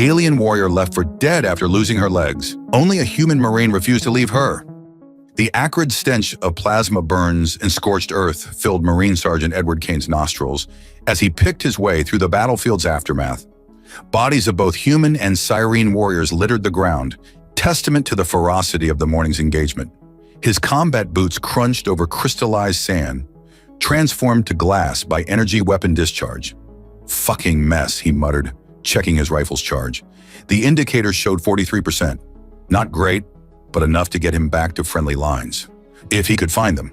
alien warrior left for dead after losing her legs. Only a human Marine refused to leave her. The acrid stench of plasma burns and scorched earth filled Marine Sergeant Edward Kane's nostrils as he picked his way through the battlefield's aftermath. Bodies of both human and Sirene warriors littered the ground, testament to the ferocity of the morning's engagement. His combat boots crunched over crystallized sand, transformed to glass by energy weapon discharge. "Fucking mess," he muttered, checking his rifle's charge. The indicator showed 43%. Not great, but enough to get him back to friendly lines, if he could find them.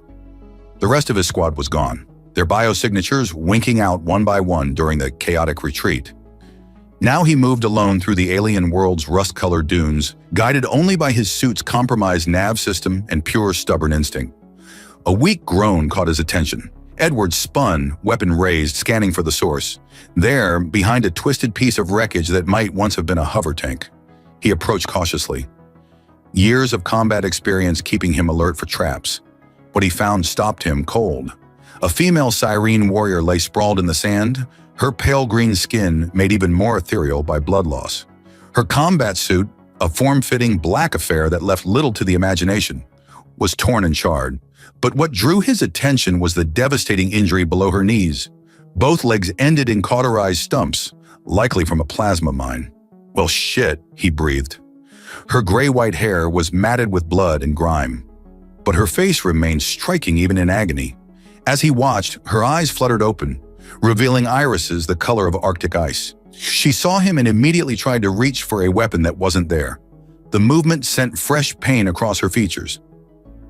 The rest of his squad was gone, their biosignatures winking out one by one during the chaotic retreat. Now he moved alone through the alien world's rust-colored dunes, guided only by his suit's compromised nav system and pure stubborn instinct. A weak groan caught his attention. Edward spun, weapon raised, scanning for the source. There, behind a twisted piece of wreckage that might once have been a hover tank, he approached cautiously. Years of combat experience keeping him alert for traps. What he found stopped him cold. A female Sirene warrior lay sprawled in the sand, her pale green skin made even more ethereal by blood loss. Her combat suit, a form-fitting black affair that left little to the imagination, was torn and charred. But what drew his attention was the devastating injury below her knees. Both legs ended in cauterized stumps, likely from a plasma mine. "Well, shit," he breathed. Her gray-white hair was matted with blood and grime, but her face remained striking even in agony. As he watched, her eyes fluttered open, revealing irises the color of Arctic ice. She saw him and immediately tried to reach for a weapon that wasn't there. The movement sent fresh pain across her features.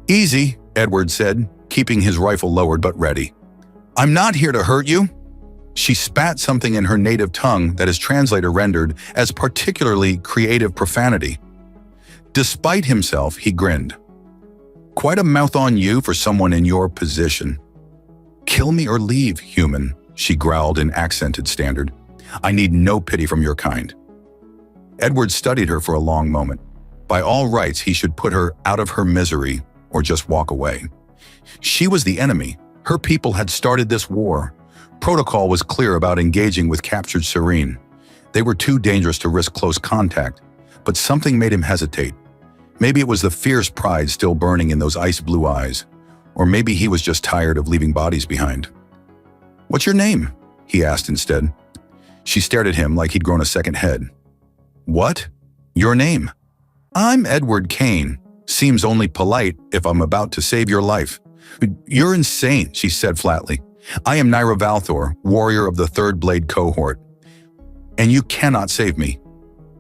"Easy," Edward said, keeping his rifle lowered but ready. "I'm not here to hurt you." She spat something in her native tongue that his translator rendered as particularly creative profanity. Despite himself, he grinned. "Quite a mouth on you for someone in your position." "Kill me or leave, human," she growled in accented standard. "I need no pity from your kind." Edward studied her for a long moment. By all rights, he should put her out of her misery or just walk away. She was the enemy. Her people had started this war. Protocol was clear about engaging with captured Sirene. They were too dangerous to risk close contact, but something made him hesitate. Maybe it was the fierce pride still burning in those ice-blue eyes, or maybe he was just tired of leaving bodies behind. "What's your name?" he asked instead. She stared at him like he'd grown a second head. "What? Your name?" "I'm Edward Kane. Seems only polite if I'm about to save your life." "You're insane," she said flatly. "I am Naira Valthor, warrior of the Third Blade Cohort, and you cannot save me.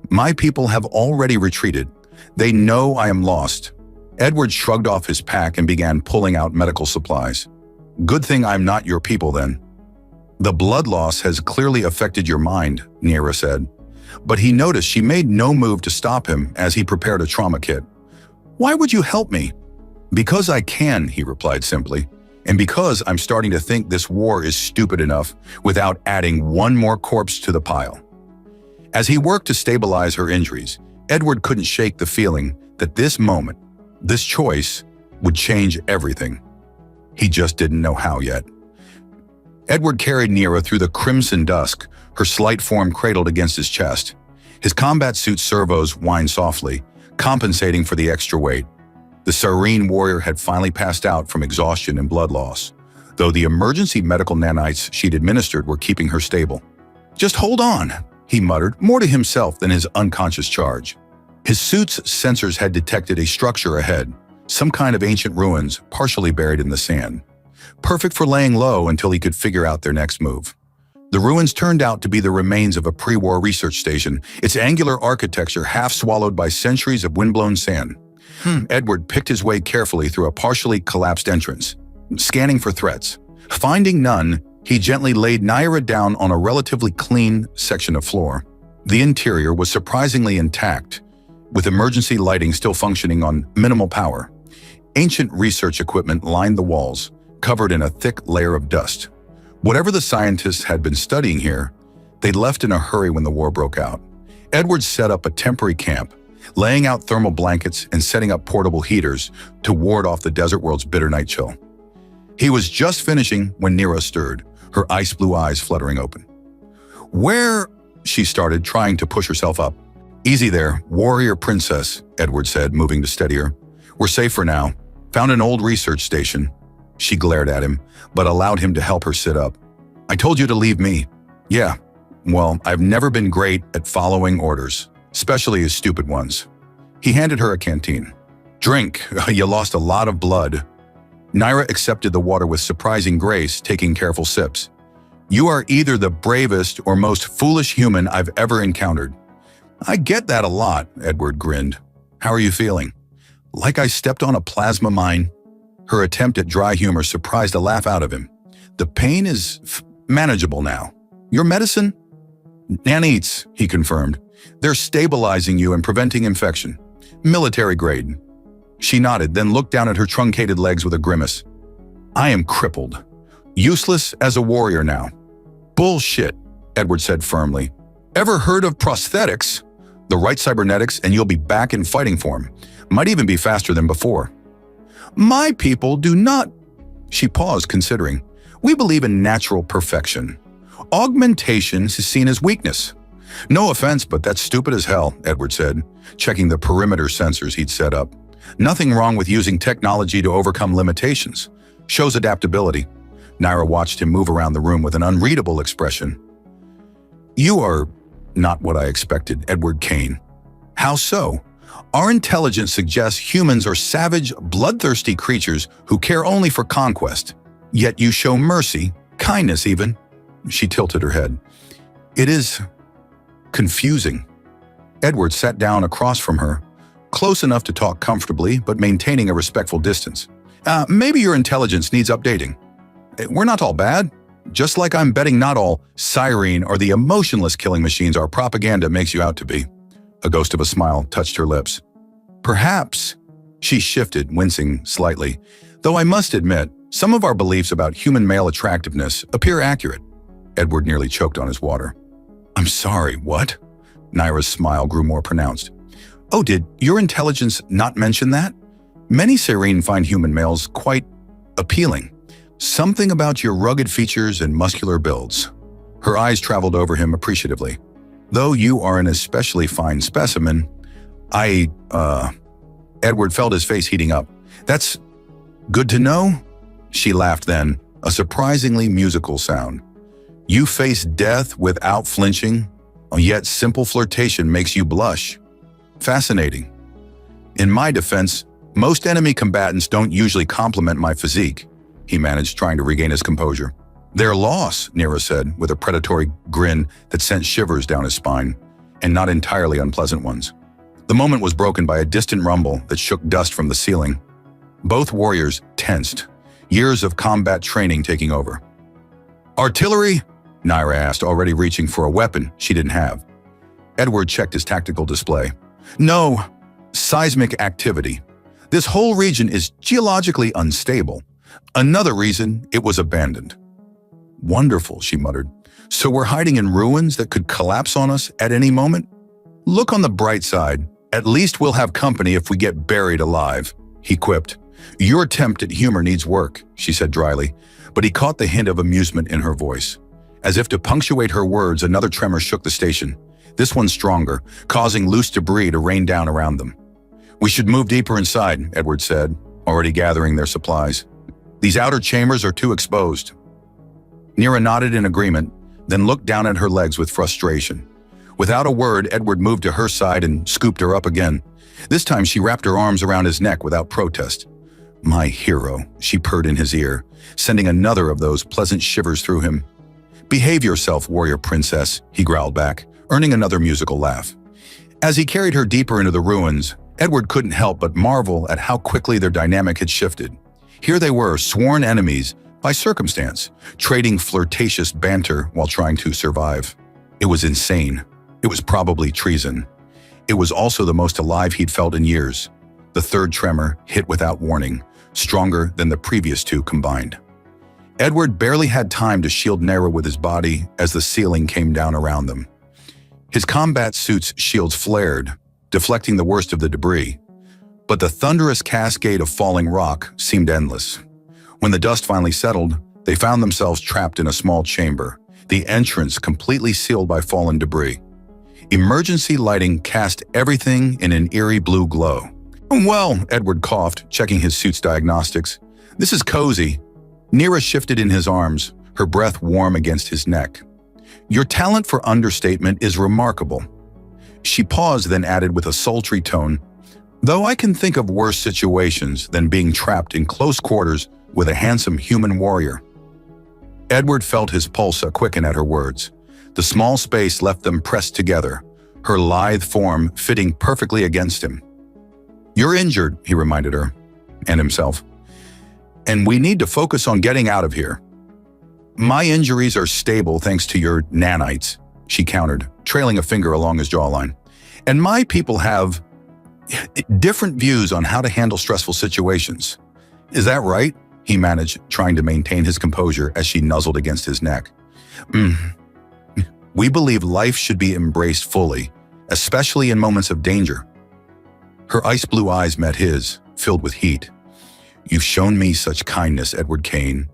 My people have already retreated. They know I am lost." Edward shrugged off his pack and began pulling out medical supplies. "Good thing I'm not your people then." "The blood loss has clearly affected your mind," Naira said. But he noticed she made no move to stop him as he prepared a trauma kit. "Why would you help me?" "Because I can," he replied simply. "And because I'm starting to think this war is stupid enough without adding one more corpse to the pile." As he worked to stabilize her injuries, Edward couldn't shake the feeling that this moment, this choice, would change everything. He just didn't know how yet. Edward carried Naira through the crimson dusk, her slight form cradled against his chest. His combat suit's servos whined softly, compensating for the extra weight. The Sirene warrior had finally passed out from exhaustion and blood loss, though the emergency medical nanites she'd administered were keeping her stable. "Just hold on," he muttered, more to himself than his unconscious charge. His suit's sensors had detected a structure ahead, some kind of ancient ruins partially buried in the sand. Perfect for laying low until he could figure out their next move. The ruins turned out to be the remains of a pre-war research station, its angular architecture half swallowed by centuries of windblown sand. Edward picked his way carefully through a partially collapsed entrance, scanning for threats. Finding none, he gently laid Naira down on a relatively clean section of floor. The interior was surprisingly intact, with emergency lighting still functioning on minimal power. Ancient research equipment lined the walls, covered in a thick layer of dust. Whatever the scientists had been studying here, they'd left in a hurry when the war broke out. Edward set up a temporary camp, laying out thermal blankets and setting up portable heaters to ward off the desert world's bitter night chill. He was just finishing when Naira stirred, her ice-blue eyes fluttering open. "Where?" she started, trying to push herself up. Easy there, warrior princess, Edward said, moving to steady her. We're safe for now. Found an old research station. She glared at him, but allowed him to help her sit up. I told you to leave me. Yeah, well, I've never been great at following orders, especially his stupid ones. He handed her a canteen. Drink, you lost a lot of blood. Naira accepted the water with surprising grace, taking careful sips. You are either the bravest or most foolish human I've ever encountered. I get that a lot, Edward grinned. How are you feeling? Like I stepped on a plasma mine? Her attempt at dry humor surprised a laugh out of him. The pain is manageable now. Your medicine? Nanites, he confirmed. They're stabilizing you and preventing infection. Military grade. She nodded, then looked down at her truncated legs with a grimace. I am crippled. Useless as a warrior now. Bullshit, Edward said firmly. Ever heard of prosthetics? The right cybernetics and you'll be back in fighting form. Might even be faster than before. My people do not... She paused, considering. We believe in natural perfection. Augmentation is seen as weakness. No offense, but that's stupid as hell, Edward said, checking the perimeter sensors he'd set up. Nothing wrong with using technology to overcome limitations. Shows adaptability. Naira watched him move around the room with an unreadable expression. You are not what I expected, Edward Kane. How so? Our intelligence suggests humans are savage, bloodthirsty creatures who care only for conquest. Yet you show mercy, kindness even. She tilted her head. It is confusing. Edward sat down across from her, close enough to talk comfortably, but maintaining a respectful distance. Maybe your intelligence needs updating. We're not all bad. Just like I'm betting not all siren or the emotionless killing machines our propaganda makes you out to be. A ghost of a smile touched her lips. Perhaps, she shifted, wincing slightly, though I must admit, some of our beliefs about human male attractiveness appear accurate. Edward nearly choked on his water. I'm sorry, what? Naira's smile grew more pronounced. Oh, did your intelligence not mention that? Many Sirene find human males quite appealing. Something about your rugged features and muscular builds. Her eyes traveled over him appreciatively. Though you are an especially fine specimen, Edward felt his face heating up. That's good to know? She laughed then, a surprisingly musical sound. You face death without flinching, yet simple flirtation makes you blush. Fascinating. In my defense, most enemy combatants don't usually compliment my physique, he managed, trying to regain his composure. Their loss, Naira said, with a predatory grin that sent shivers down his spine, and not entirely unpleasant ones. The moment was broken by a distant rumble that shook dust from the ceiling. Both warriors tensed, years of combat training taking over. Artillery? Naira asked, already reaching for a weapon she didn't have. Edward checked his tactical display. No, seismic activity. This whole region is geologically unstable. Another reason it was abandoned. Wonderful, she muttered. So we're hiding in ruins that could collapse on us at any moment? Look on the bright side. At least we'll have company if we get buried alive, he quipped. Your attempt at humor needs work, she said dryly, but he caught the hint of amusement in her voice. As if to punctuate her words, another tremor shook the station, this one stronger, causing loose debris to rain down around them. We should move deeper inside, Edward said, already gathering their supplies. These outer chambers are too exposed. Naira nodded in agreement, then looked down at her legs with frustration. Without a word, Edward moved to her side and scooped her up again. This time she wrapped her arms around his neck without protest. My hero, she purred in his ear, sending another of those pleasant shivers through him. Behave yourself, warrior princess, he growled back, earning another musical laugh. As he carried her deeper into the ruins, Edward couldn't help but marvel at how quickly their dynamic had shifted. Here they were, sworn enemies by circumstance, trading flirtatious banter while trying to survive. It was insane. It was probably treason. It was also the most alive he'd felt in years. The third tremor hit without warning, stronger than the previous two combined. Edward barely had time to shield Naira with his body as the ceiling came down around them. His combat suit's shields flared, deflecting the worst of the debris. But the thunderous cascade of falling rock seemed endless. When the dust finally settled, they found themselves trapped in a small chamber, the entrance completely sealed by fallen debris. Emergency lighting cast everything in an eerie blue glow. "Well," Edward coughed, checking his suit's diagnostics. "This is cozy." Nira shifted in his arms, her breath warm against his neck. "Your talent for understatement is remarkable." She paused, then added with a sultry tone, "Though I can think of worse situations than being trapped in close quarters with a handsome human warrior." Edward felt his pulse quicken at her words. The small space left them pressed together, her lithe form fitting perfectly against him. "You're injured," he reminded her, and himself. "And we need to focus on getting out of here." "My injuries are stable thanks to your nanites," she countered, trailing a finger along his jawline. "And my people have different views on how to handle stressful situations." "Is that right?" he managed, trying to maintain his composure as she nuzzled against his neck. "We believe life should be embraced fully, especially in moments of danger." Her ice blue eyes met his, filled with heat. "You've shown me such kindness, Edward Kane.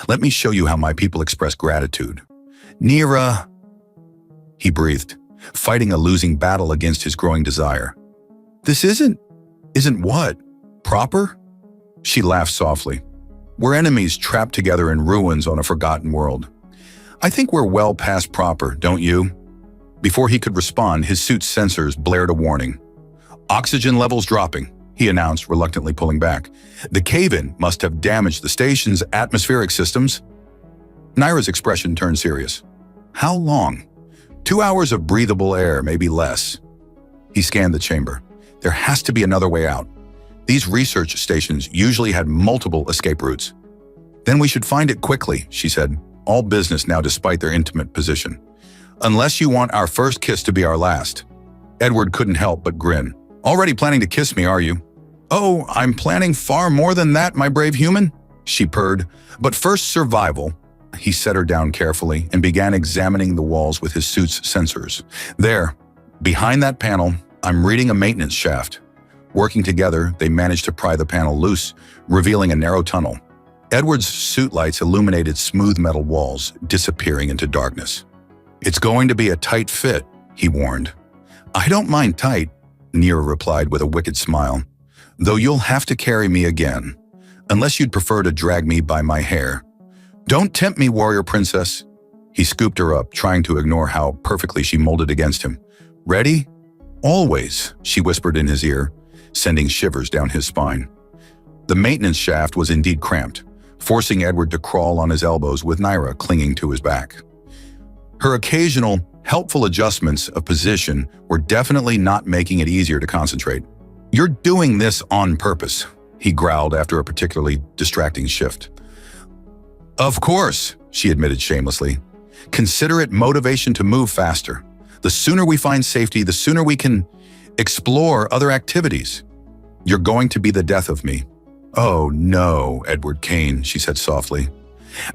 Let me show you how my people express gratitude." "Nira," he breathed, fighting a losing battle against his growing desire. "This isn't what? Proper?" She laughed softly. "We're enemies trapped together in ruins on a forgotten world. I think we're well past proper, don't you?" Before he could respond, his suit's sensors blared a warning. "Oxygen levels dropping," he announced, reluctantly pulling back. "The cave-in must have damaged the station's atmospheric systems." Nira's expression turned serious. "How long?" 2 hours of breathable air, maybe less." He scanned the chamber. "There has to be another way out. These research stations usually had multiple escape routes." "Then we should find it quickly," she said, all business now despite their intimate position. "Unless you want our first kiss to be our last." Edward couldn't help but grin. "Already planning to kiss me, are you?" "Oh, I'm planning far more than that, my brave human," she purred. "But first, survival." He set her down carefully and began examining the walls with his suit's sensors. "There, behind that panel, I'm reading a maintenance shaft." Working together, they managed to pry the panel loose, revealing a narrow tunnel. Edward's suit lights illuminated smooth metal walls, disappearing into darkness. "It's going to be a tight fit," he warned. "I don't mind tight," Nira replied with a wicked smile. "Though you'll have to carry me again, unless you'd prefer to drag me by my hair." "Don't tempt me, warrior princess." He scooped her up, trying to ignore how perfectly she molded against him. "Ready?" "Always," she whispered in his ear, sending shivers down his spine. The maintenance shaft was indeed cramped, forcing Edward to crawl on his elbows with Nira clinging to his back. Her occasional, helpful adjustments of position were definitely not making it easier to concentrate. "You're doing this on purpose," he growled after a particularly distracting shift. "Of course," she admitted shamelessly. "Consider it motivation to move faster. The sooner we find safety, the sooner we can explore other activities. You're going to be the death of me." "Oh no, Edward Kane," she said softly.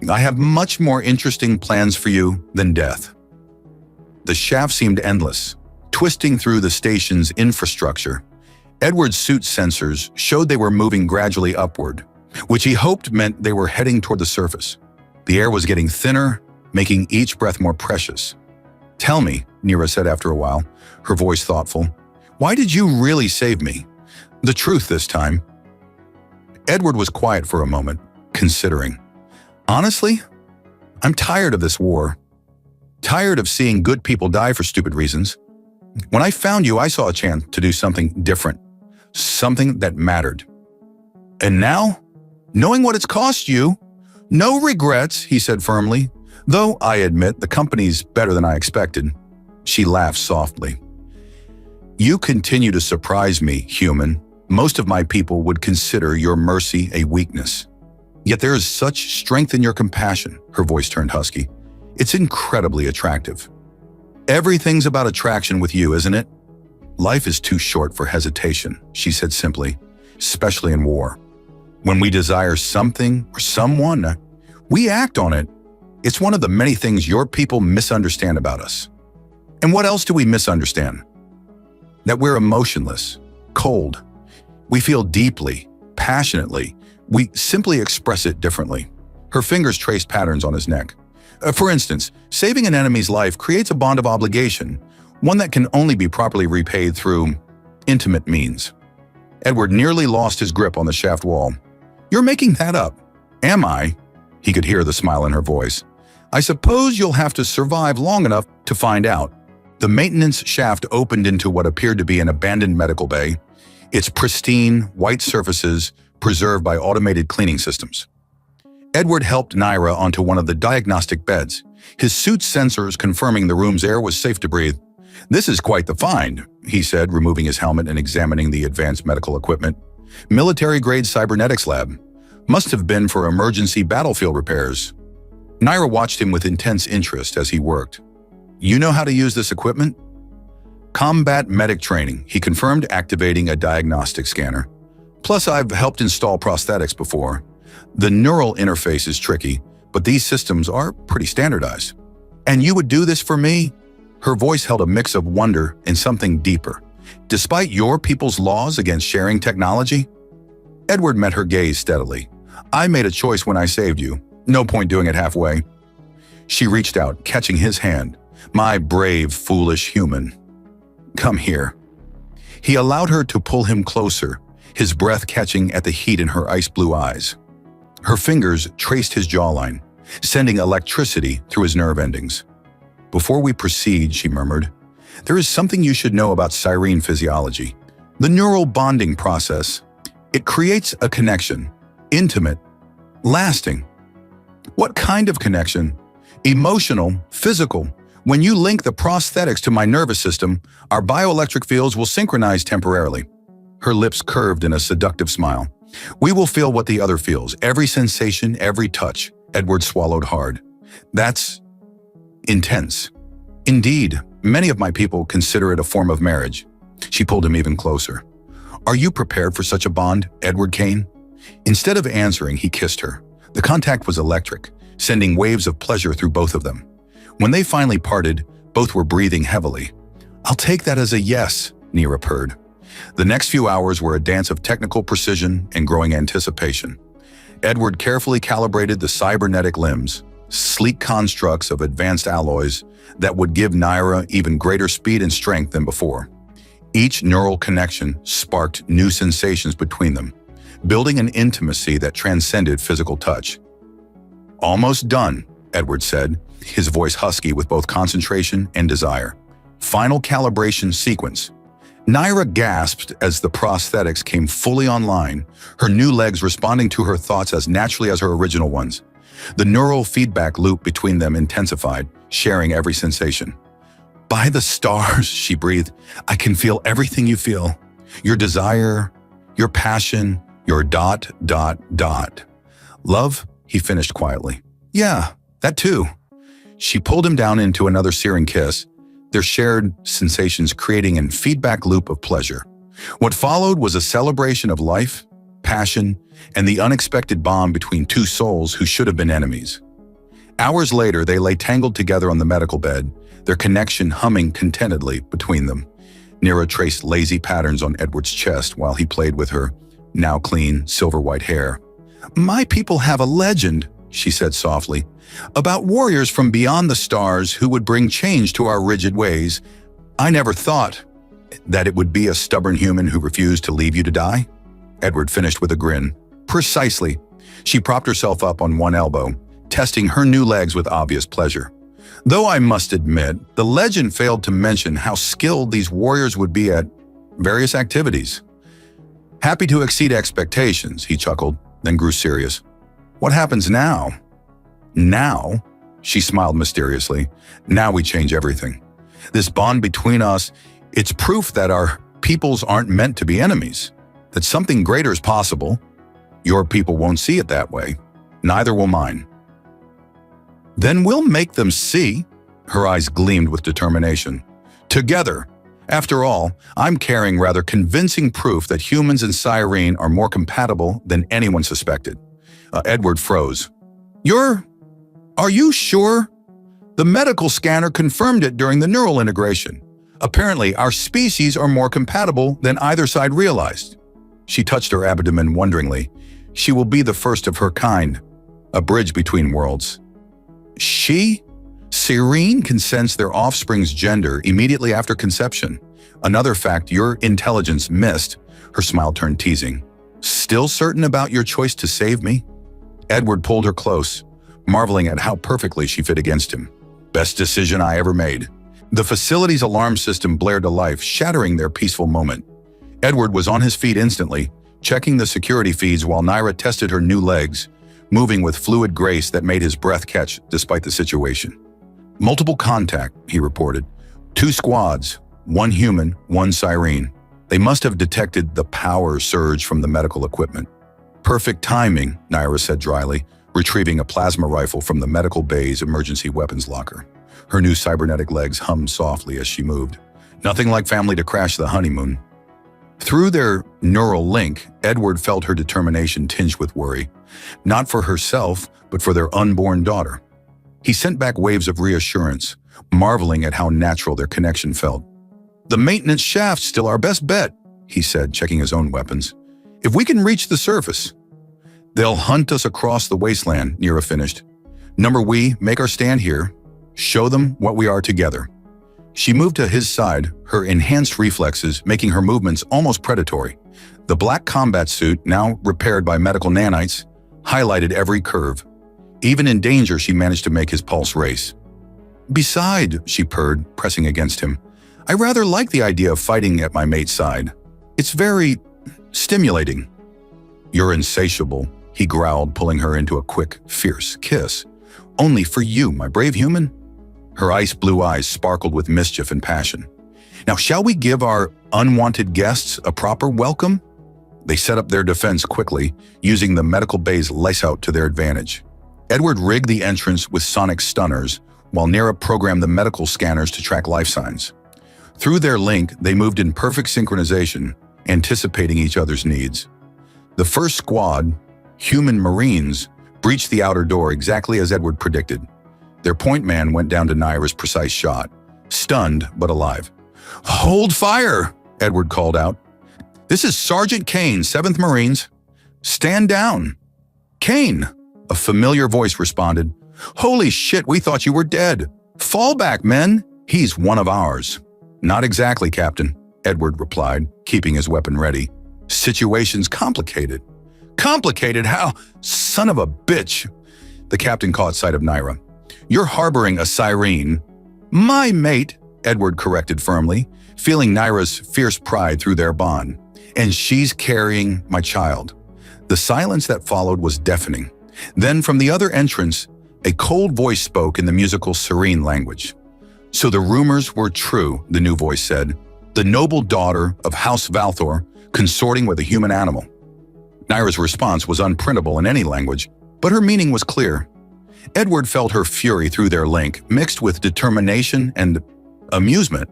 "I have much more interesting plans for you than death." The shaft seemed endless, twisting through the station's infrastructure. Edward's suit sensors showed they were moving gradually upward, which he hoped meant they were heading toward the surface. The air was getting thinner, making each breath more precious. "Tell me," Nira said after a while, her voice thoughtful, "why did you really save me? The truth this time." Edward was quiet for a moment, considering. "Honestly, I'm tired of this war. Tired of seeing good people die for stupid reasons. When I found you, I saw a chance to do something different, something that mattered. And now, knowing what it's cost you, no regrets," he said firmly, "though I admit the company's better than I expected." She laughed softly. "You continue to surprise me, human. Most of my people would consider your mercy a weakness. Yet there is such strength in your compassion." Her voice turned husky. "It's incredibly attractive. Everything's about attraction with you, isn't it?" "Life is too short for hesitation," she said simply, "especially in war. When we desire something or someone, we act on it. It's one of the many things your people misunderstand about us." "And what else do we misunderstand?" "That we're emotionless, cold. We feel deeply, passionately. We simply express it differently." Her fingers traced patterns on his neck. For instance, saving an enemy's life creates a bond of obligation, one that can only be properly repaid through intimate means. Edward nearly lost his grip on the shaft wall. "You're making that up." "Am I?" He could hear the smile in her voice. "I suppose you'll have to survive long enough to find out." The maintenance shaft opened into what appeared to be an abandoned medical bay, its pristine, white surfaces preserved by automated cleaning systems. Edward helped Naira onto one of the diagnostic beds, his suit's sensors confirming the room's air was safe to breathe. "This is quite the find," he said, removing his helmet and examining the advanced medical equipment. "Military-grade cybernetics lab. Must have been for emergency battlefield repairs." Naira watched him with intense interest as he worked. "You know how to use this equipment?" "Combat medic training," he confirmed, activating a diagnostic scanner. "Plus, I've helped install prosthetics before. The neural interface is tricky, but these systems are pretty standardized." "And you would do this for me?" Her voice held a mix of wonder and something deeper. "Despite your people's laws against sharing technology?" Edward met her gaze steadily. "I made a choice when I saved you. No point doing it halfway." She reached out, catching his hand. "My brave, foolish human. Come here." He allowed her to pull him closer, his breath catching at the heat in her ice-blue eyes. Her fingers traced his jawline, sending electricity through his nerve endings. "Before we proceed," she murmured, "there is something you should know about Cyrene physiology. The neural bonding process. It creates a connection. Intimate. Lasting." "What kind of connection?" "Emotional, physical. When you link the prosthetics to my nervous system, our bioelectric fields will synchronize temporarily." Her lips curved in a seductive smile. "We will feel what the other feels, every sensation, every touch." Edward swallowed hard. "That's intense." "Indeed, many of my people consider it a form of marriage." She pulled him even closer. "Are you prepared for such a bond, Edward Kane?" Instead of answering, he kissed her. The contact was electric, sending waves of pleasure through both of them. When they finally parted, both were breathing heavily. "I'll take that as a yes," Naira purred. The next few hours were a dance of technical precision and growing anticipation. Edward carefully calibrated the cybernetic limbs, sleek constructs of advanced alloys that would give Naira even greater speed and strength than before. Each neural connection sparked new sensations between them, building an intimacy that transcended physical touch. "Almost done," Edward said, his voice husky with both concentration and desire. "Final calibration sequence." Naira gasped as the prosthetics came fully online, her new legs responding to her thoughts as naturally as her original ones. The neural feedback loop between them intensified, sharing every sensation. "By the stars," she breathed, "I can feel everything you feel. Your desire, your passion, your ... Love?" he finished quietly. "Yeah, that too." She pulled him down into another searing kiss, their shared sensations creating a feedback loop of pleasure. What followed was a celebration of life, passion, and the unexpected bond between two souls who should have been enemies. Hours later, they lay tangled together on the medical bed, their connection humming contentedly between them. Naira traced lazy patterns on Edward's chest while he played with her, now clean, silver-white hair. "My people have a legend," she said softly, "about warriors from beyond the stars who would bring change to our rigid ways. I never thought that it would be a stubborn human who refused to leave you to die." Edward finished with a grin. "Precisely." She propped herself up on one elbow, testing her new legs with obvious pleasure. "Though I must admit, the legend failed to mention how skilled these warriors would be at various activities." "Happy to exceed expectations," he chuckled, then grew serious. "What happens now?" "Now?" She smiled mysteriously. "Now we change everything. This bond between us, it's proof that our peoples aren't meant to be enemies, that something greater is possible. Your people won't see it that way. Neither will mine." "Then we'll make them see." Her eyes gleamed with determination. "Together. After all, I'm carrying rather convincing proof that humans and Cyrene are more compatible than anyone suspected." Edward froze. Are you sure?" "The medical scanner confirmed it during the neural integration. Apparently, our species are more compatible than either side realized." She touched her abdomen wonderingly. "She will be the first of her kind, a bridge between worlds." Serene can sense their offspring's gender immediately after conception. Another fact your intelligence missed. Her smile turned teasing. Still certain about your choice to save me? Edward pulled her close, marveling at how perfectly she fit against him. Best decision I ever made. The facility's alarm system blared to life, shattering their peaceful moment. Edward was on his feet instantly, checking the security feeds while Naira tested her new legs, moving with fluid grace that made his breath catch despite the situation. Multiple contact, he reported. 2 squads, 1 human, 1 siren. They must have detected the power surge from the medical equipment. Perfect timing, Naira said dryly, retrieving a plasma rifle from the medical bay's emergency weapons locker. Her new cybernetic legs hummed softly as she moved. Nothing like family to crash the honeymoon. Through their neural link, Edward felt her determination tinged with worry, not for herself, but for their unborn daughter. He sent back waves of reassurance, marveling at how natural their connection felt. The maintenance shaft's still our best bet, he said, checking his own weapons. If we can reach the surface, they'll hunt us across the wasteland, Naira finished. Number we make our stand here, show them what we are together. She moved to his side, her enhanced reflexes making her movements almost predatory. The black combat suit, now repaired by medical nanites, highlighted every curve. Even in danger, she managed to make his pulse race. Beside, she purred, pressing against him, I rather like the idea of fighting at my mate's side. It's very stimulating. You're insatiable, he growled, pulling her into a quick, fierce kiss. Only for you, my brave human. Her ice blue eyes sparkled with mischief and passion. Now, shall we give our unwanted guests a proper welcome? They set up their defense quickly, using the medical bay's lace-out to their advantage. Edward rigged the entrance with sonic stunners, while Naira programmed the medical scanners to track life signs. Through their link, they moved in perfect synchronization, anticipating each other's needs. The first squad, human Marines, breached the outer door exactly as Edward predicted. Their point man went down to Naira's precise shot, stunned but alive. Hold fire, Edward called out. This is Sergeant Kane, 7th Marines. Stand down. Kane, a familiar voice responded. Holy shit, we thought you were dead. Fall back, men. He's one of ours. Not exactly, Captain, Edward replied, keeping his weapon ready. Situation's complicated. Complicated? How? Son of a bitch. The captain caught sight of Naira. You're harboring a siren. My mate, Edward corrected firmly, feeling Naira's fierce pride through their bond. And she's carrying my child. The silence that followed was deafening. Then from the other entrance, a cold voice spoke in the musical serene language. So the rumors were true, the new voice said. The noble daughter of House Valthor consorting with a human animal. Naira's response was unprintable in any language, but her meaning was clear. Edward felt her fury through their link, mixed with determination and amusement.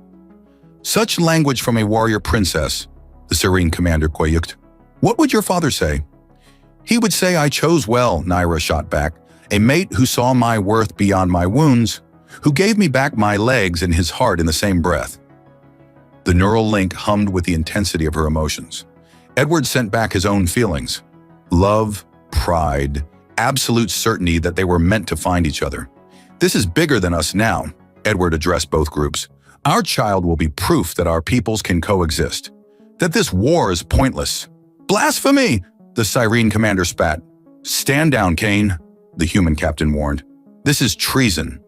Such language from a warrior princess, the serene commander quaked. What would your father say? He would say I chose well, Naira shot back. A mate who saw my worth beyond my wounds, who gave me back my legs and his heart in the same breath. The neural link hummed with the intensity of her emotions. Edward sent back his own feelings. Love, pride, absolute certainty that they were meant to find each other. This is bigger than us now, Edward addressed both groups. Our child will be proof that our peoples can coexist, that this war is pointless. Blasphemy, the siren commander spat. Stand down, Kane, the human captain warned. This is treason.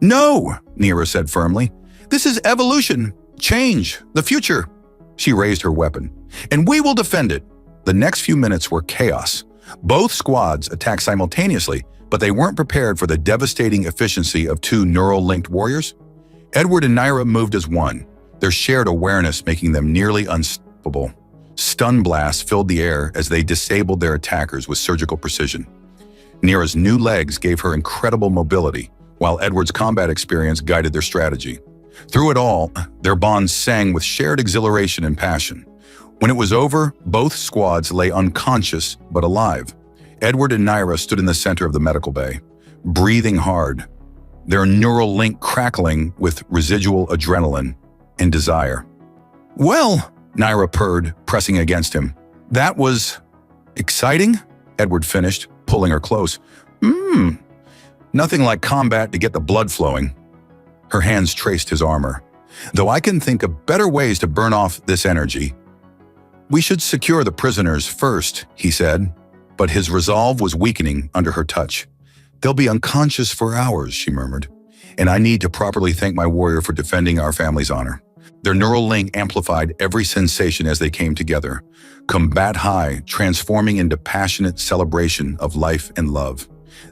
No, Naira said firmly. This is evolution, change, the future. She raised her weapon. And we will defend it. The next few minutes were chaos. Both squads attacked simultaneously, but they weren't prepared for the devastating efficiency of 2 neural-linked warriors. Edward and Naira moved as one, their shared awareness making them nearly unstoppable. Stun blasts filled the air as they disabled their attackers with surgical precision. Naira's new legs gave her incredible mobility, while Edward's combat experience guided their strategy. Through it all, their bonds sang with shared exhilaration and passion. When it was over, both squads lay unconscious but alive. Edward and Naira stood in the center of the medical bay, breathing hard, their neural link crackling with residual adrenaline and desire. Well, Naira purred, pressing against him. That was exciting, Edward finished, pulling her close. Nothing like combat to get the blood flowing. Her hands traced his armor. Though I can think of better ways to burn off this energy. We should secure the prisoners first, he said, but his resolve was weakening under her touch. They'll be unconscious for hours, she murmured, and I need to properly thank my warrior for defending our family's honor. Their neural link amplified every sensation as they came together, combat high, transforming into passionate celebration of life and love.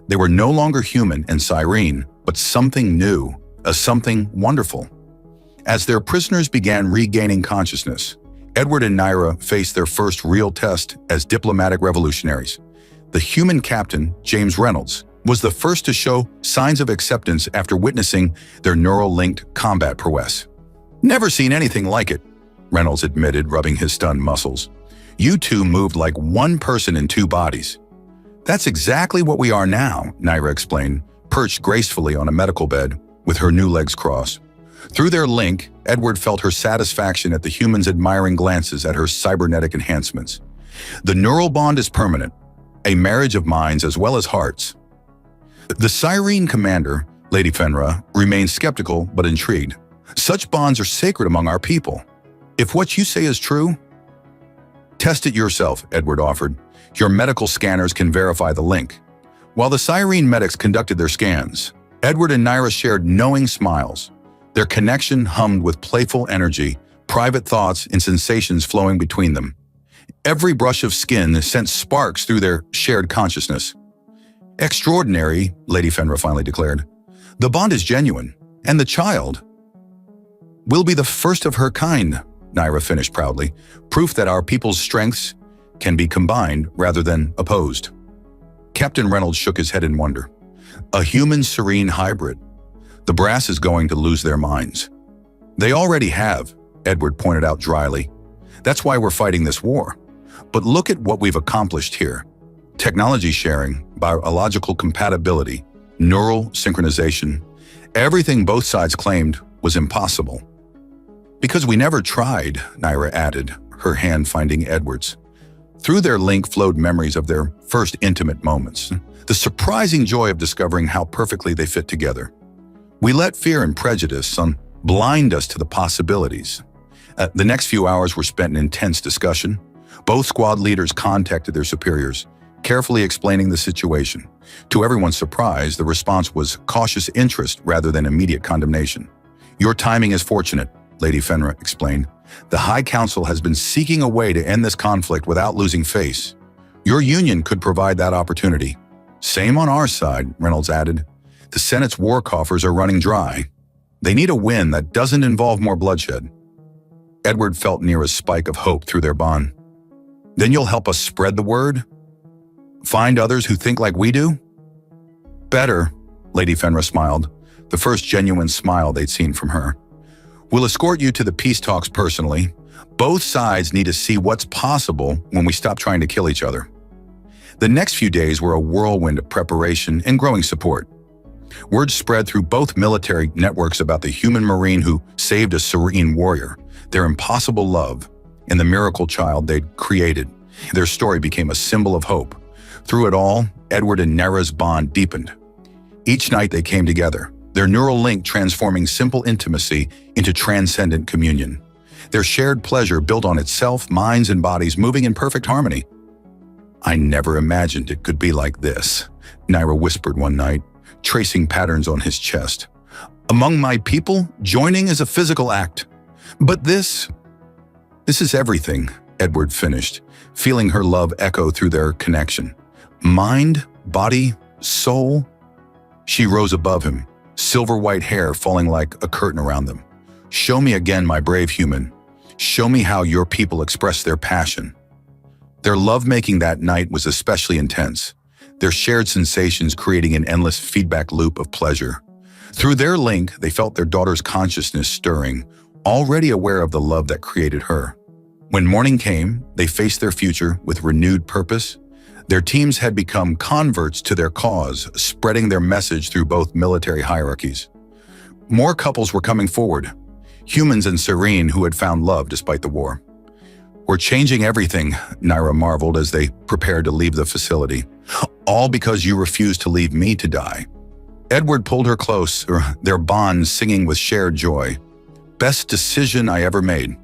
They were no longer human and Cyrene, but something new, something wonderful. As their prisoners began regaining consciousness, Edward and Naira faced their first real test as diplomatic revolutionaries. The human captain, James Reynolds, was the first to show signs of acceptance after witnessing their neural-linked combat prowess. Never seen anything like it, Reynolds admitted, rubbing his stunned muscles. You two moved like one person in two bodies. That's exactly what we are now, Naira explained, perched gracefully on a medical bed with her new legs crossed. Through their link, Edward felt her satisfaction at the human's admiring glances at her cybernetic enhancements. The neural bond is permanent, a marriage of minds as well as hearts. The Cyrene commander, Lady Fenra, remained skeptical but intrigued. Such bonds are sacred among our people. If what you say is true, test it yourself, Edward offered. Your medical scanners can verify the link. While the Cyrene medics conducted their scans, Edward and Naira shared knowing smiles. Their connection hummed with playful energy, private thoughts and sensations flowing between them. Every brush of skin sent sparks through their shared consciousness. Extraordinary, Lady Fenra finally declared. The bond is genuine, and the child will be the first of her kind, Naira finished proudly, proof that our people's strengths can be combined rather than opposed. Captain Reynolds shook his head in wonder. A human-serene hybrid. The brass is going to lose their minds. They already have, Edward pointed out dryly. That's why we're fighting this war. But look at what we've accomplished here. Technology sharing, biological compatibility, neural synchronization, everything both sides claimed was impossible. Because we never tried, Naira added, her hand finding Edward's. Through their link flowed memories of their first intimate moments, the surprising joy of discovering how perfectly they fit together. We let fear and prejudice blind us to the possibilities. The next few hours were spent in intense discussion. Both squad leaders contacted their superiors, carefully explaining the situation. To everyone's surprise, the response was cautious interest rather than immediate condemnation. Your timing is fortunate, Lady Fenra explained. The High Council has been seeking a way to end this conflict without losing face. Your union could provide that opportunity. Same on our side, Reynolds added. The Senate's war coffers are running dry. They need a win that doesn't involve more bloodshed. Edward felt near a spike of hope through their bond. Then you'll help us spread the word? Find others who think like we do? Better, Lady Fenra smiled, the first genuine smile they'd seen from her. We'll escort you to the peace talks personally. Both sides need to see what's possible when we stop trying to kill each other. The next few days were a whirlwind of preparation and growing support. Word spread through both military networks about the human Marine who saved a serene warrior, their impossible love, and the miracle child they'd created. Their story became a symbol of hope. Through it all, Edward and Naira's bond deepened. Each night they came together, their neural link transforming simple intimacy into transcendent communion. Their shared pleasure built on itself, minds and bodies moving in perfect harmony. I never imagined it could be like this, Naira whispered one night, tracing patterns on his chest. Among my people, joining is a physical act. But this is everything, Edward finished, feeling her love echo through their connection. Mind, body, soul. She rose above him, silver white hair falling like a curtain around them. Show me again, my brave human. Show me how your people express their passion. Their lovemaking that night was especially intense, their shared sensations creating an endless feedback loop of pleasure. Through their link, they felt their daughter's consciousness stirring, already aware of the love that created her. When morning came, they faced their future with renewed purpose. Their teams had become converts to their cause, spreading their message through both military hierarchies. More couples were coming forward, humans and Serene who had found love despite the war. We're changing everything, Naira marveled as they prepared to leave the facility. All because you refused to leave me to die. Edward pulled her close, their bond singing with shared joy. Best decision I ever made.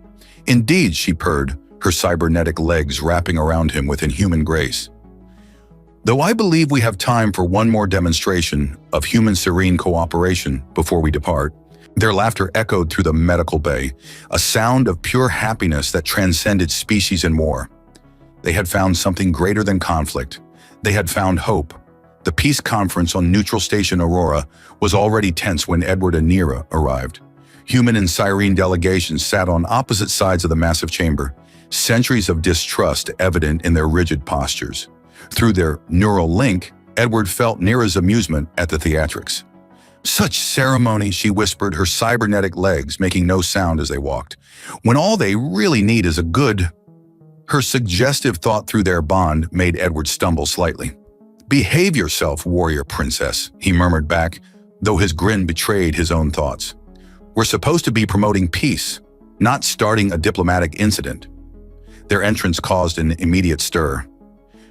Indeed, she purred, her cybernetic legs wrapping around him with inhuman grace. Though I believe we have time for one more demonstration of human serene cooperation before we depart. Their laughter echoed through the medical bay, a sound of pure happiness that transcended species and war. They had found something greater than conflict. They had found hope. The peace conference on Neutral Station Aurora was already tense when Edward and Nira arrived. Human and Cyrene delegations sat on opposite sides of the massive chamber, centuries of distrust evident in their rigid postures. Through their neural link, Edward felt Nira's amusement at the theatrics. Such ceremony, she whispered, her cybernetic legs making no sound as they walked, when all they really need is a good... Her suggestive thought through their bond made Edward stumble slightly. Behave yourself, warrior princess, he murmured back, though his grin betrayed his own thoughts. We're supposed to be promoting peace, not starting a diplomatic incident. Their entrance caused an immediate stir.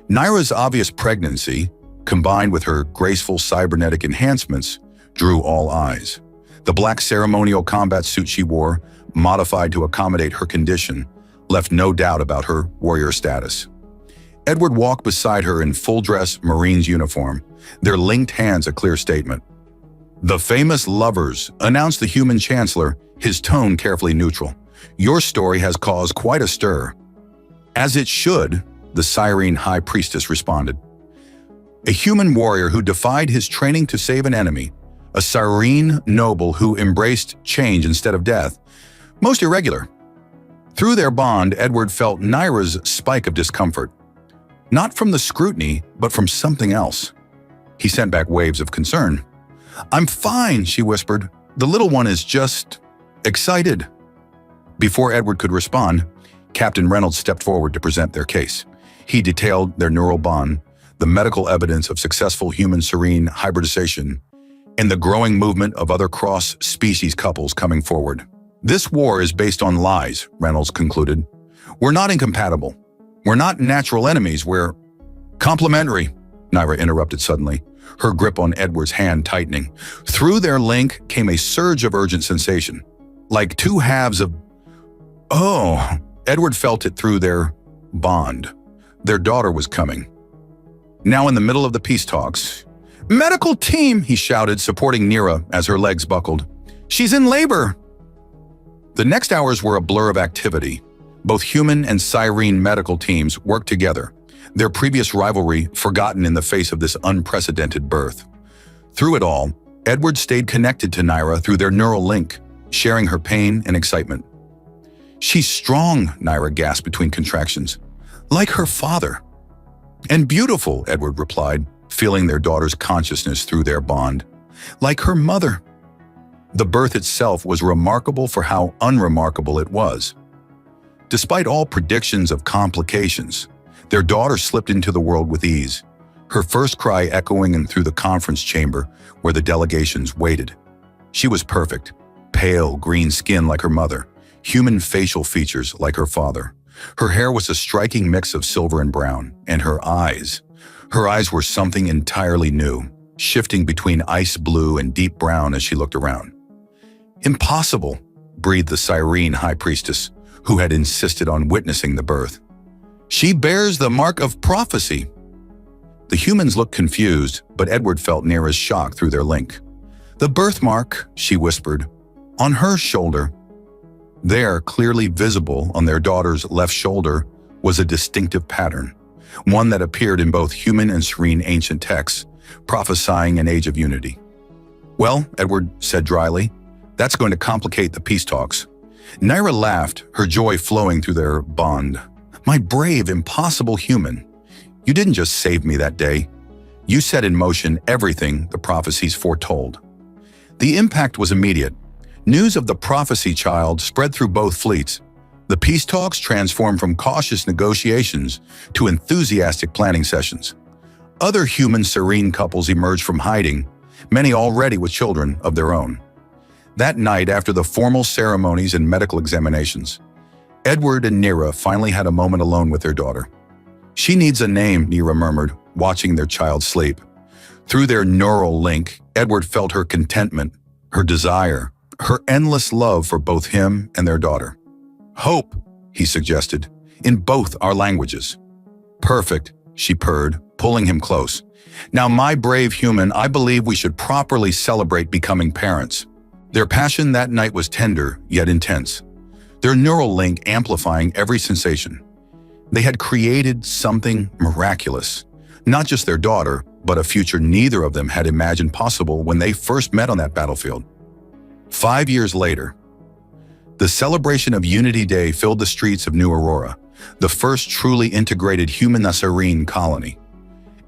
Nira's obvious pregnancy, combined with her graceful cybernetic enhancements, drew all eyes. The black ceremonial combat suit she wore, modified to accommodate her condition, left no doubt about her warrior status. Edward walked beside her in full-dress Marine's uniform, their linked hands a clear statement. The famous lovers, announced the human chancellor, his tone carefully neutral. Your story has caused quite a stir. As it should, the Cyrene High Priestess responded. A human warrior who defied his training to save an enemy, a Cyrene noble who embraced change instead of death. Most irregular. Through their bond, Edward felt Nira's spike of discomfort. Not from the scrutiny, but from something else. He sent back waves of concern. I'm fine, she whispered. The little one is just... excited. Before Edward could respond, Captain Reynolds stepped forward to present their case. He detailed their neural bond, the medical evidence of successful human serene hybridization, and the growing movement of other cross-species couples coming forward. This war is based on lies, Reynolds concluded. We're not incompatible. We're not natural enemies. We're complementary, Nira interrupted suddenly, her grip on Edward's hand tightening. Through their link came a surge of urgent sensation, like two halves of... Oh, Edward felt it through their bond. Their daughter was coming. Now in the middle of the peace talks, medical team, he shouted, supporting Nira as her legs buckled. She's in labor. The next hours were a blur of activity. Both human and Cyrene medical teams worked together, their previous rivalry forgotten in the face of this unprecedented birth. Through it all, Edward stayed connected to Nira through their neural link, sharing her pain and excitement. She's strong, Nira gasped between contractions. Like her father. And beautiful, Edward replied, feeling their daughter's consciousness through their bond. Like her mother. The birth itself was remarkable for how unremarkable it was. Despite all predictions of complications, their daughter slipped into the world with ease, her first cry echoing in through the conference chamber where the delegations waited. She was perfect, pale green skin like her mother, human facial features like her father. Her hair was a striking mix of silver and brown, and her eyes were something entirely new, shifting between ice blue and deep brown as she looked around. Impossible, breathed the Cyrene High Priestess, who had insisted on witnessing the birth. She bears the mark of prophecy. The humans looked confused, but Edward felt Nira's shock through their link. The birthmark, she whispered, on her shoulder. There, clearly visible on their daughter's left shoulder, was a distinctive pattern, one that appeared in both human and serene ancient texts, prophesying an age of unity. Well, Edward said dryly, that's going to complicate the peace talks. Nira laughed, her joy flowing through their bond. My brave, impossible human. You didn't just save me that day. You set in motion everything the prophecies foretold. The impact was immediate. News of the prophecy child spread through both fleets. The peace talks transformed from cautious negotiations to enthusiastic planning sessions. Other human serene couples emerged from hiding, many already with children of their own. That night, after the formal ceremonies and medical examinations, Edward and Nira finally had a moment alone with their daughter. She needs a name, Nira murmured, watching their child sleep. Through their neural link, Edward felt her contentment, her desire, her endless love for both him and their daughter. "Hope," he suggested, "in both our languages." "Perfect," she purred, pulling him close. "Now, my brave human, I believe we should properly celebrate becoming parents." Their passion that night was tender, yet intense. Their neural link amplifying every sensation. They had created something miraculous. Not just their daughter, but a future neither of them had imagined possible when they first met on that battlefield. 5 years later, the celebration of Unity Day filled the streets of New Aurora, the first truly integrated human-Nasarene colony.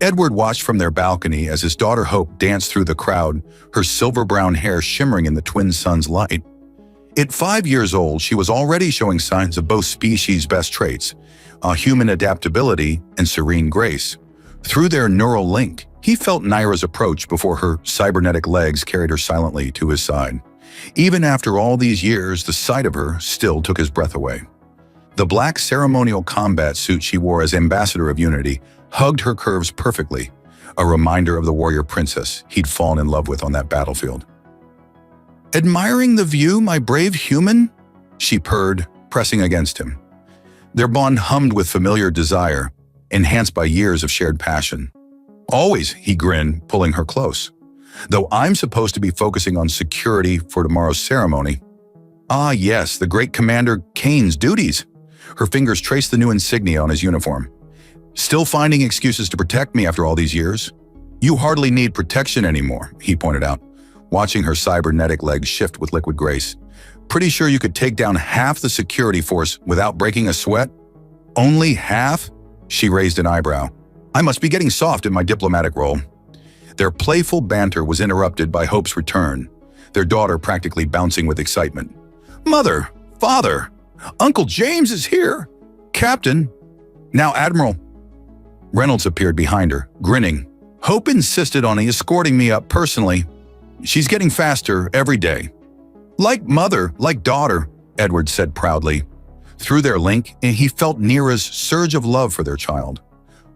Edward watched from their balcony as his daughter Hope danced through the crowd, her silver-brown hair shimmering in the twin sun's light. At 5 years old, she was already showing signs of both species' best traits, human adaptability and serene grace. Through their neural link, he felt Naira's approach before her cybernetic legs carried her silently to his side. Even after all these years, the sight of her still took his breath away. The black ceremonial combat suit she wore as ambassador of Unity hugged her curves perfectly, a reminder of the warrior princess he'd fallen in love with on that battlefield. "Admiring the view, my brave human?" she purred, pressing against him. Their bond hummed with familiar desire, enhanced by years of shared passion. "Always," he grinned, pulling her close. "Though I'm supposed to be focusing on security for tomorrow's ceremony." "Ah, yes, the great Commander Kane's duties." Her fingers traced the new insignia on his uniform. "Still finding excuses to protect me after all these years?" "You hardly need protection anymore," he pointed out, watching her cybernetic legs shift with liquid grace. "Pretty sure you could take down half the security force without breaking a sweat?" "Only half?" She raised an eyebrow. "I must be getting soft in my diplomatic role." Their playful banter was interrupted by Hope's return, their daughter practically bouncing with excitement. "Mother! Father! Uncle James is here! Captain! Now Admiral!" Reynolds appeared behind her, grinning. "Hope insisted on escorting me up personally. She's getting faster every day." "Like mother, like daughter," Edward said proudly. Through their link, he felt Nira's surge of love for their child.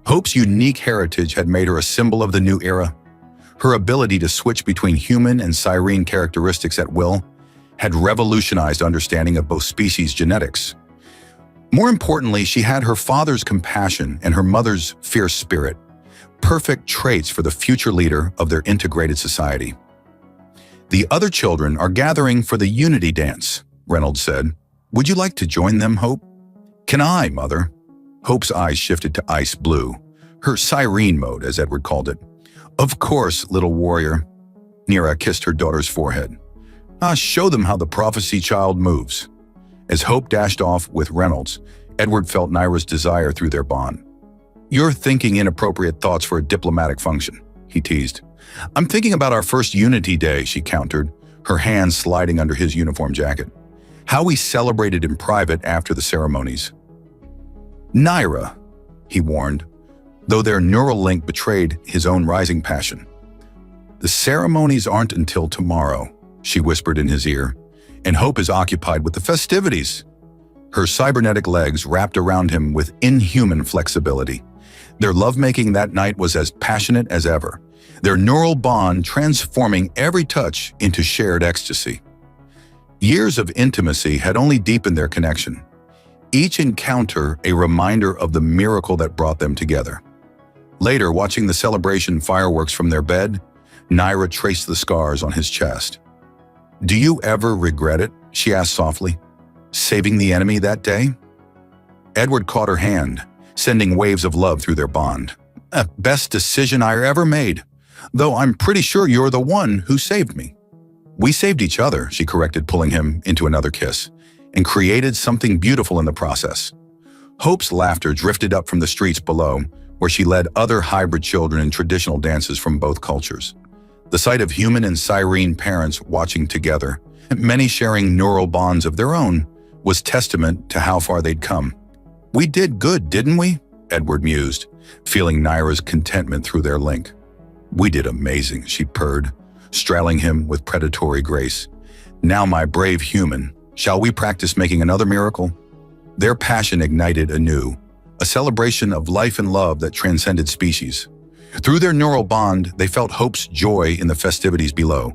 Hope's unique heritage had made her a symbol of the new era. Her ability to switch between human and Sirene characteristics at will had revolutionized understanding of both species' genetics. More importantly, she had her father's compassion and her mother's fierce spirit, perfect traits for the future leader of their integrated society. "The other children are gathering for the Unity Dance," Reynolds said. "Would you like to join them, Hope?" "Can I, Mother?" Hope's eyes shifted to ice blue, her Sirene mode, as Edward called it. "Of course, little warrior." Nira kissed her daughter's forehead. Show them how the prophecy child moves." As Hope dashed off with Reynolds, Edward felt Naira's desire through their bond. "You're thinking inappropriate thoughts for a diplomatic function," he teased. "I'm thinking about our first Unity Day," she countered, her hands sliding under his uniform jacket. "How we celebrated in private after the ceremonies." "Naira," he warned, though their neural link betrayed his own rising passion. "The ceremonies aren't until tomorrow," she whispered in his ear, "and Hope is occupied with the festivities." Her cybernetic legs wrapped around him with inhuman flexibility. Their lovemaking that night was as passionate as ever, their neural bond transforming every touch into shared ecstasy. Years of intimacy had only deepened their connection, each encounter a reminder of the miracle that brought them together. Later, watching the celebration fireworks from their bed, Naira traced the scars on his chest. "Do you ever regret it?" she asked softly. "Saving the enemy that day?" Edward caught her hand, sending waves of love through their bond. "Best decision I ever made, though I'm pretty sure you're the one who saved me." "We saved each other," she corrected, pulling him into another kiss, "and created something beautiful in the process." Hope's laughter drifted up from the streets below, where she led other hybrid children in traditional dances from both cultures. The sight of human and Sirene parents watching together, many sharing neural bonds of their own, was testament to how far they'd come. "We did good, didn't we?" Edward mused, feeling Naira's contentment through their link. "We did amazing," she purred, straddling him with predatory grace. "Now, my brave human, shall we practice making another miracle?" Their passion ignited anew, a celebration of life and love that transcended species. Through their neural bond, they felt hope's joy in the festivities below.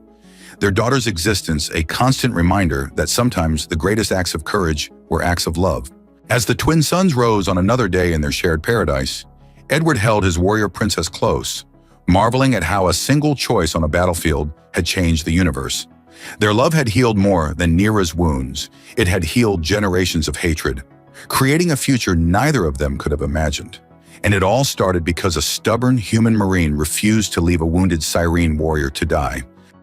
Their daughter's existence a constant reminder that sometimes the greatest acts of courage were acts of love. As the twin suns rose on another day in their shared paradise, Edward held his warrior princess close, marveling at how a single choice on a battlefield had changed the universe. Their love had healed more than Neera's wounds. It had healed generations of hatred, creating a future neither of them could have imagined. And it all started because a stubborn human marine refused to leave a wounded Cyrene warrior to die.